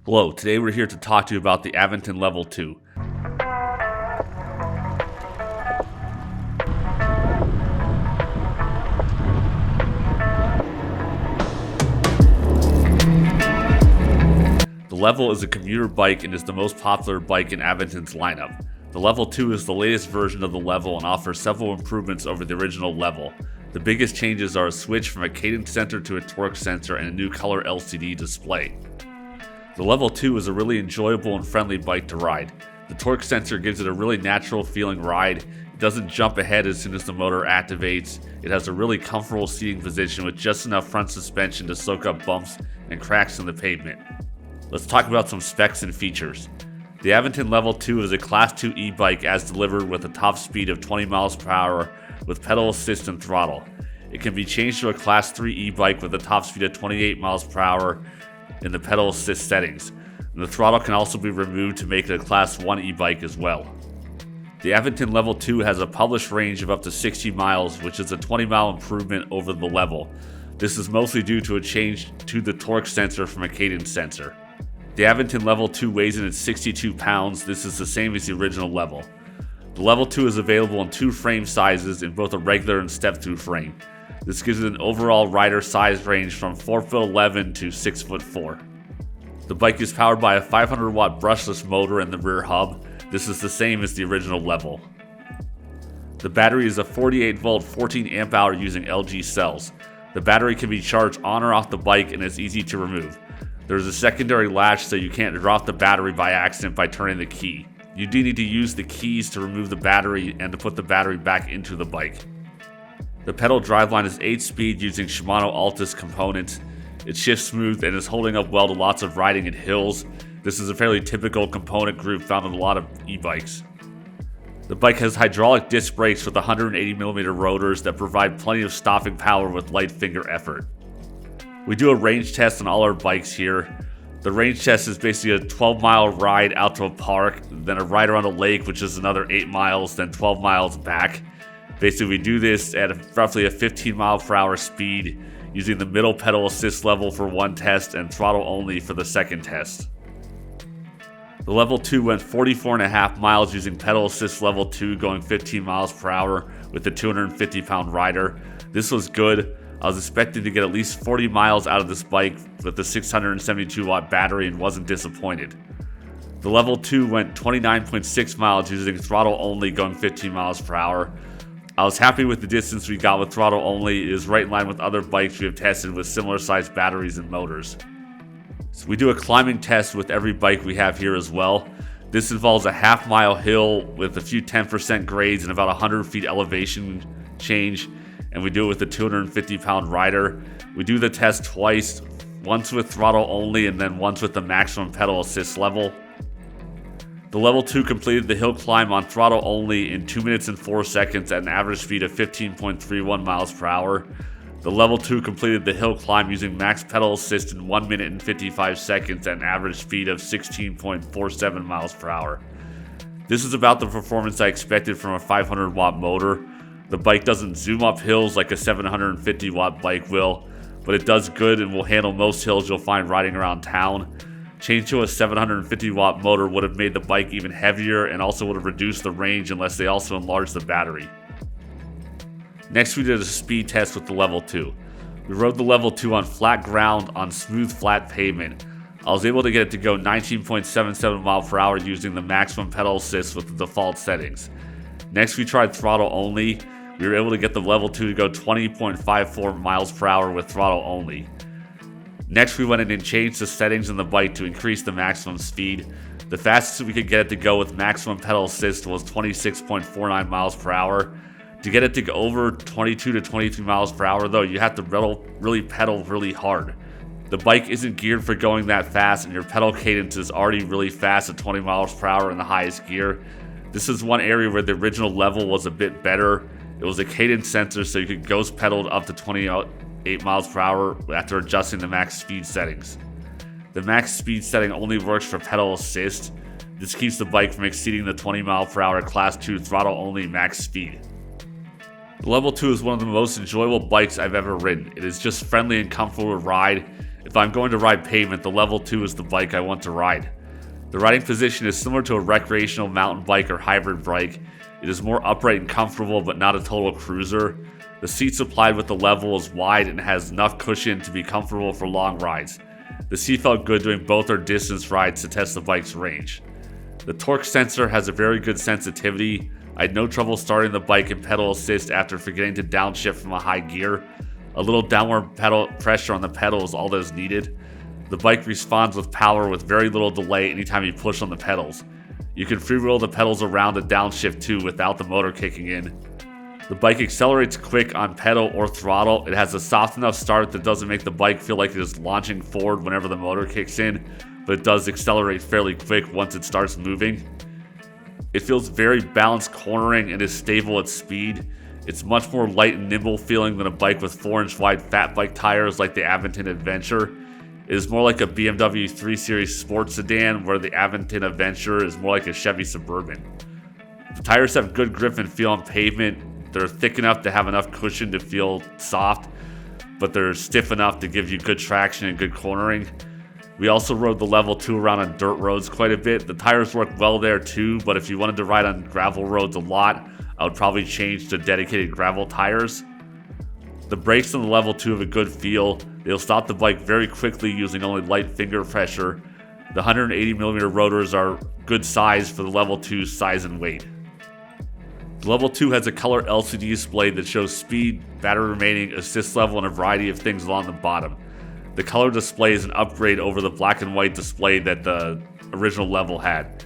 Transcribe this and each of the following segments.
Hello, today we're here to talk to you about the Aventon Level 2. The Level is a commuter bike and is the most popular bike in Aventon's lineup. The Level 2 is the latest version of the Level and offers several improvements over the original Level. The biggest changes are a switch from a cadence sensor to a torque sensor and a new color LCD display. The Level 2 is a really enjoyable and friendly bike to ride. The torque sensor gives it a really natural feeling ride. It doesn't jump ahead as soon as the motor activates. It has a really comfortable seating position with just enough front suspension to soak up bumps and cracks in the pavement. Let's talk about some specs and features. The Aventon Level 2 is a Class 2 e-bike as delivered with a top speed of 20 miles per hour with pedal assist and throttle. It can be changed to a Class 3 e-bike with a top speed of 28 miles per hour in the pedal assist settings. And the throttle can also be removed to make it a Class 1 e-bike as well. The Aventon Level 2 has a published range of up to 60 miles, which is a 20-mile improvement over the Level. This is mostly due to a change to the torque sensor from a cadence sensor. The Aventon Level 2 weighs in at 62 pounds. This is the same as the original Level. The Level 2 is available in two frame sizes in both a regular and step-through frame. This gives it an overall rider size range from 4'11" to 6'4". The bike is powered by a 500 watt brushless motor in the rear hub. This is the same as the original Level. The battery is a 48 volt 14 amp hour using LG cells. The battery can be charged on or off the bike and is easy to remove. There is a secondary latch so you can't drop the battery by accident by turning the key. You do need to use the keys to remove the battery and to put the battery back into the bike. The pedal driveline is 8-speed using Shimano Altus components. It shifts smooth and is holding up well to lots of riding in hills. This is a fairly typical component group found in a lot of e-bikes. The bike has hydraulic disc brakes with 180mm rotors that provide plenty of stopping power with light finger effort. We do a range test on all our bikes here. The range test is basically a 12-mile ride out to a park, then a ride around a lake, which is another 8 miles, then 12 miles back. Basically, we do this at roughly a 15 mile per hour speed using the middle pedal assist level for one test and throttle only for the second test. The Level 2 went 44.5 miles using pedal assist level 2 going 15 miles per hour with the 250 pound rider. This was good. I was expecting to get at least 40 miles out of this bike with the 672 watt battery and wasn't disappointed. The Level 2 went 29.6 miles using throttle only going 15 miles per hour. I was happy with the distance we got with throttle only. It is right in line with other bikes we have tested with similar sized batteries and motors. So we do a climbing test with every bike we have here as well. This involves a half-mile hill with a few 10% grades and about 100 feet elevation change, and we do it with a 250 pound rider. We do the test twice, once with throttle only and then once with the maximum pedal assist level. The Level 2 completed the hill climb on throttle only in 2 minutes and 4 seconds at an average speed of 15.31 miles per hour. The Level 2 completed the hill climb using max pedal assist in 1 minute and 55 seconds at an average speed of 16.47 miles per hour. This is about the performance I expected from a 500 watt motor. The bike doesn't zoom up hills like a 750 watt bike will, but it does good and will handle most hills you'll find riding around town. Change to a 750 watt motor would have made the bike even heavier and also would have reduced the range unless they also enlarged the battery. Next, we did a speed test with the Level 2. We rode the Level 2 on flat ground on smooth flat pavement. I was able to get it to go 19.77 miles per hour using the maximum pedal assist with the default settings. Next, we tried throttle only. We were able to get the Level 2 to go 20.54 miles per hour with throttle only. Next, we went in and changed the settings in the bike to increase the maximum speed. The fastest we could get it to go with maximum pedal assist was 26.49 miles per hour. To get it to go over 22 to 23 miles per hour though, you have to really pedal really hard. The bike isn't geared for going that fast and your pedal cadence is already really fast at 20 miles per hour in the highest gear. This is one area where the original Level was a bit better. It was a cadence sensor so you could ghost pedal up to 28 miles per hour after adjusting the max speed settings. The max speed setting only works for pedal assist. This keeps the bike from exceeding the 20 mile per hour Class 2 throttle only max speed. The Level 2 is one of the most enjoyable bikes I've ever ridden. It is just friendly and comfortable to ride. If I'm going to ride pavement, the Level 2 is the bike I want to ride. The riding position is similar to a recreational mountain bike or hybrid bike. It is more upright and comfortable, but not a total cruiser. The seat supplied with the Level is wide and has enough cushion to be comfortable for long rides. The seat felt good doing both our distance rides to test the bike's range. The torque sensor has a very good sensitivity. I had no trouble starting the bike in pedal assist after forgetting to downshift from a high gear. A little downward pedal pressure on the pedal is all that is needed. The bike responds with power with very little delay anytime you push on the pedals. You can freewheel the pedals around the downshift too without the motor kicking in. The bike accelerates quick on pedal or throttle. It has a soft enough start that doesn't make the bike feel like it is launching forward whenever the motor kicks in, but it does accelerate fairly quick once it starts moving. It feels very balanced cornering and is stable at speed. It's much more light and nimble feeling than a bike with 4-inch wide fat bike tires like the Aventon Adventure. It is more like a BMW 3 Series sports sedan, where the Aventon Adventure is more like a Chevy Suburban. The tires have good grip and feel on pavement. They're thick enough to have enough cushion to feel soft, but they're stiff enough to give you good traction and good cornering. We also rode the Level 2 around on dirt roads quite a bit. The tires work well there too, but if you wanted to ride on gravel roads a lot, I would probably change to dedicated gravel tires. The brakes on the Level 2 have a good feel. They'll stop the bike very quickly using only light finger pressure. The 180mm rotors are good size for the Level 2's size and weight. The Level 2 has a color LCD display that shows speed, battery remaining, assist level, and a variety of things along the bottom. The color display is an upgrade over the black and white display that the original Level had.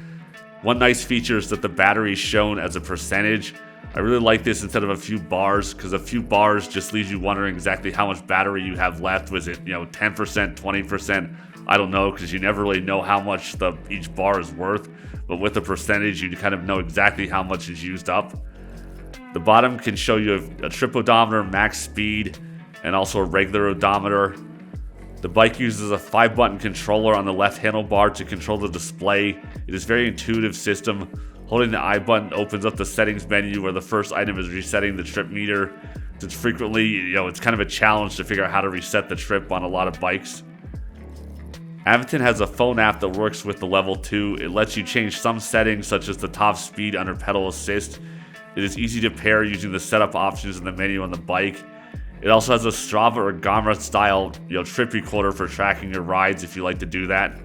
One nice feature is that the battery is shown as a percentage. I really like this instead of a few bars, because a few bars just leaves you wondering exactly how much battery you have left. Was it 10%, 20%? I don't know, because you never really know how much each bar is worth. But with a percentage, you kind of know exactly how much is used up. The bottom can show you a trip odometer, max speed, and also a regular odometer. The bike uses a 5-button controller on the left handlebar to control the display. It is a very intuitive system. Holding the I button opens up the settings menu, where the first item is resetting the trip meter. It's frequently, it's kind of a challenge to figure out how to reset the trip on a lot of bikes. Aventon has a phone app that works with the Level 2. It lets you change some settings, such as the top speed under pedal assist. It is easy to pair using the setup options in the menu on the bike. It also has a Strava or Garmin style trip recorder for tracking your rides if you like to do that.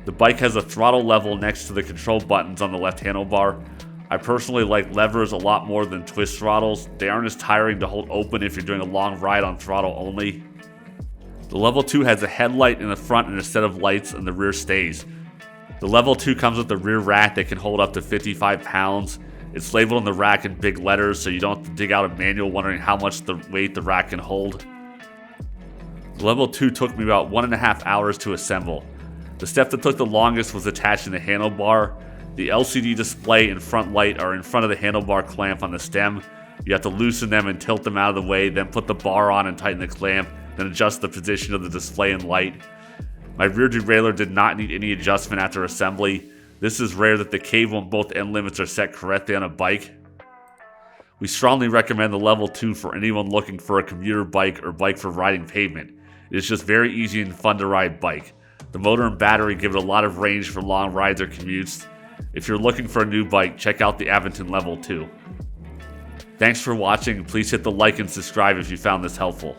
The bike has a throttle level next to the control buttons on the left handlebar. I personally like levers a lot more than twist throttles. They aren't as tiring to hold open if you're doing a long ride on throttle only. The Level 2 has a headlight in the front and a set of lights in the rear stays. The Level 2 comes with a rear rack that can hold up to 55 pounds. It's labeled on the rack in big letters, so you don't have to dig out a manual wondering how much the weight the rack can hold. The Level 2 took me about 1.5 hours to assemble. The step that took the longest was attaching the handlebar. The LCD display and front light are in front of the handlebar clamp on the stem. You have to loosen them and tilt them out of the way, then put the bar on and tighten the clamp, then adjust the position of the display and light. My rear derailleur did not need any adjustment after assembly. This is rare that the cable and both end limits are set correctly on a bike. We strongly recommend the Level 2 for anyone looking for a commuter bike or bike for riding pavement. It is just very easy and fun to ride bike. The motor and battery give it a lot of range for long rides or commutes. If you're looking for a new bike, check out the Aventon Level 2. Thanks for watching. Please hit the like and subscribe if you found this helpful.